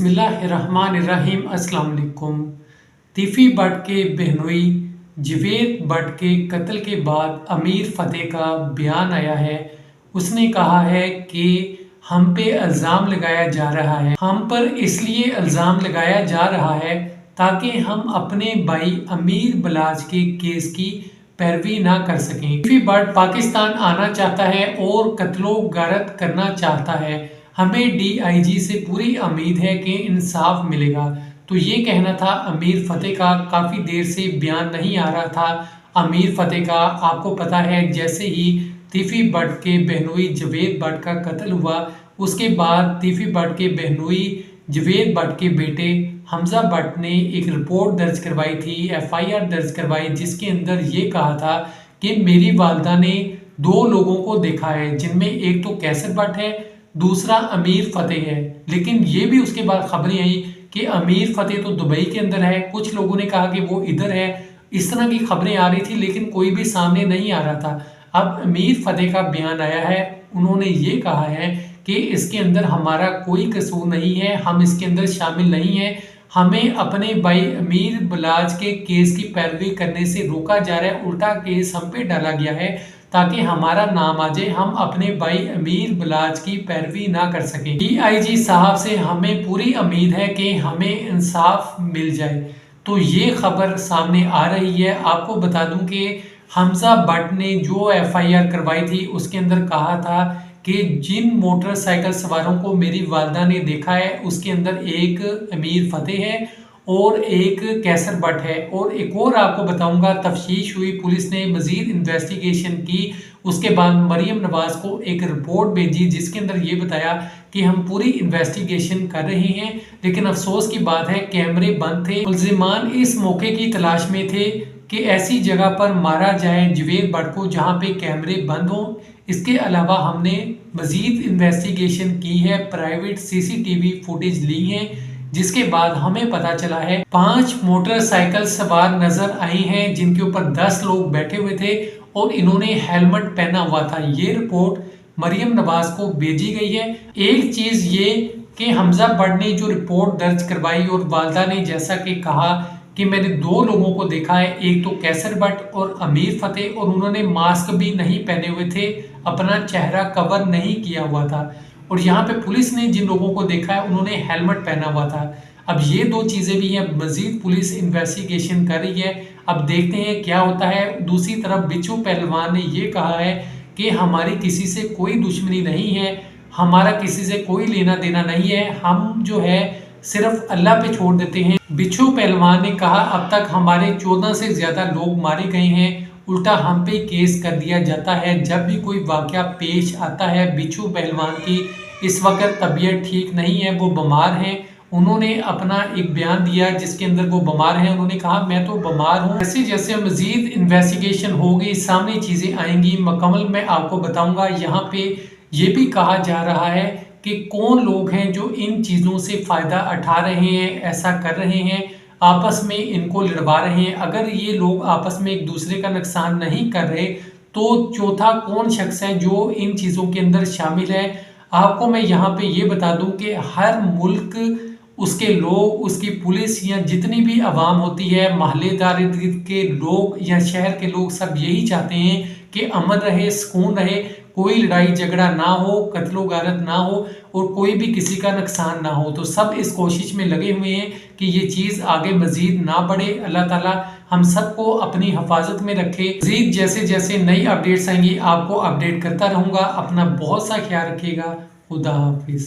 बिस्मिल्लाहिर्रहमानिर्रहीम। अस्सलाम वालेकुम। तीफी बट के बहनोई जवेद बट के कत्ल के बाद अमीर फ़तेह का बयान आया है। उसने कहा है कि हम पे इल्ज़ाम लगाया जा रहा है, हम पर इसलिए इल्ज़ाम लगाया जा रहा है ताकि हम अपने भाई अमीर बलाच के केस की पैरवी ना कर सकें। तीफी बट पाकिस्तान आना चाहता है और कत्लो गारत करना चाहता है। हमें DIG से पूरी उम्मीद है कि इंसाफ मिलेगा। तो ये कहना था अमीर फ़तेह का। काफ़ी देर से बयान नहीं आ रहा था अमीर फ़तेह का। आपको पता है जैसे ही तीफी बट के बहनोई जवेद बट का कत्ल हुआ, उसके बाद तीफी बट के बहनोई जवेद बट के बेटे हमज़ा बट ने एक रिपोर्ट दर्ज करवाई थी, FIR दर्ज करवाई, जिसके अंदर ये कहा था कि मेरी वालदा ने 2 लोगों को देखा है, जिनमें एक तो कैसर बट है, दूसरा अमीर फ़तेह है। लेकिन ये भी उसके बाद खबरें आई कि अमीर फ़तेह तो दुबई के अंदर है, कुछ लोगों ने कहा कि वो इधर है। इस तरह की खबरें आ रही थी, लेकिन कोई भी सामने नहीं आ रहा था। अब अमीर फ़तेह का बयान आया है। उन्होंने ये कहा है कि इसके अंदर हमारा कोई कसूर नहीं है, हम इसके अंदर शामिल नहीं हैं। हमें अपने भाई अमीर बलाच के केस की पैरवी करने से रोका जा रहा है, उल्टा केस हम पे डाला गया है ताकि हमारा नाम आ जाए, हम अपने भाई अमीर बलाच की पैरवी ना कर सकें। DIG साहब से हमें पूरी उम्मीद है कि हमें इंसाफ मिल जाए। तो ये खबर सामने आ रही है। आपको बता दूं कि हमज़ा बट ने जो FIR करवाई थी उसके अंदर कहा था कि जिन मोटरसाइकिल सवारों को मेरी वालदा ने देखा है उसके अंदर एक अमीर फ़तेह है और एक कैसर बट है। और एक और आपको बताऊंगा, तफ्तीश हुई, पुलिस ने मजीद इन्वेस्टिगेशन की। उसके बाद मरियम नवाज को एक रिपोर्ट भेजी जिसके अंदर ये बताया कि हम पूरी इन्वेस्टिगेशन कर रहे हैं, लेकिन अफसोस की बात है कैमरे बंद थे। मुल्जिमान इस मौके की तलाश में थे कि ऐसी जगह पर मारा जाए जवेद बट को जहाँ पे कैमरे बंद हों। इसके अलावा हमने मजीद इन्वेस्टिगेशन की है, प्राइवेट CCTV फुटेज ली है, जिसके बाद हमें पता चला है 5 मोटरसाइकिल सवार नजर आई हैं जिनके ऊपर 10 लोग बैठे हुए थे और इन्होंने हेलमेट पहना हुआ था। ये रिपोर्ट मरियम नवाज को भेजी गई है। एक चीज ये कि हमज़ा बट ने जो रिपोर्ट दर्ज करवाई और वालदा ने जैसा कि कहा कि मैंने 2 लोगों को देखा है, एक तो कैसर बट और अमीर फ़तेह, और उन्होंने मास्क भी नहीं पहने हुए थे, अपना चेहरा कवर नहीं किया हुआ था। और यहाँ पे पुलिस ने जिन लोगों को देखा है उन्होंने हेलमेट पहना हुआ था। अब ये 2 चीज़ें भी हैं, मजीद पुलिस इन्वेस्टिगेशन कर रही है। अब देखते हैं क्या होता है। दूसरी तरफ बिच्छू पहलवान ने ये कहा है कि हमारी किसी से कोई दुश्मनी नहीं है, हमारा किसी से कोई लेना देना नहीं है, हम जो है सिर्फ अल्लाह पे छोड़ देते हैं। बिच्छू पहलवान ने कहा अब तक हमारे 14 से ज़्यादा लोग मारे गए हैं, उल्टा हम पे केस कर दिया जाता है जब भी कोई वाक़या पेश आता है। बिच्छू पहलवान की इस वक्त तबीयत ठीक नहीं है, वो बीमार हैं। उन्होंने अपना एक बयान दिया जिसके अंदर वो बीमार हैं। उन्होंने कहा मैं तो बीमार हूँ। जैसे जैसे मजीद इन्वेस्टिगेशन होगी, सामने चीज़ें आएंगी, मुकम्मल मैं आपको बताऊँगा। यहाँ पे ये भी कहा जा रहा है कि कौन लोग हैं जो इन चीज़ों से फ़ायदा उठा रहे हैं, ऐसा कर रहे हैं, आपस में इनको लड़वा रहे हैं। अगर ये लोग आपस में एक दूसरे का नुकसान नहीं कर रहे तो चौथा कौन शख्स है जो इन चीज़ों के अंदर शामिल है। आपको मैं यहाँ पे ये बता दूं कि हर मुल्क, उसके लोग, उसकी पुलिस या जितनी भी आवाम होती है, महल्लेदार के लोग या शहर के लोग, सब यही चाहते हैं कि अमन रहे, सुकून रहे, कोई लड़ाई झगड़ा ना हो, कत्लो गारत ना हो और कोई भी किसी का नुकसान ना हो। तो सब इस कोशिश में लगे हुए हैं कि ये चीज़ आगे मजीद ना बढ़े। अल्लाह ताला हम सबको अपनी हिफाजत में रखे। मजीद जैसे जैसे नई अपडेट्स आएंगी आपको अपडेट करता रहूँगा। अपना बहुत सा ख्याल रखिएगा। खुदा हाफिज़।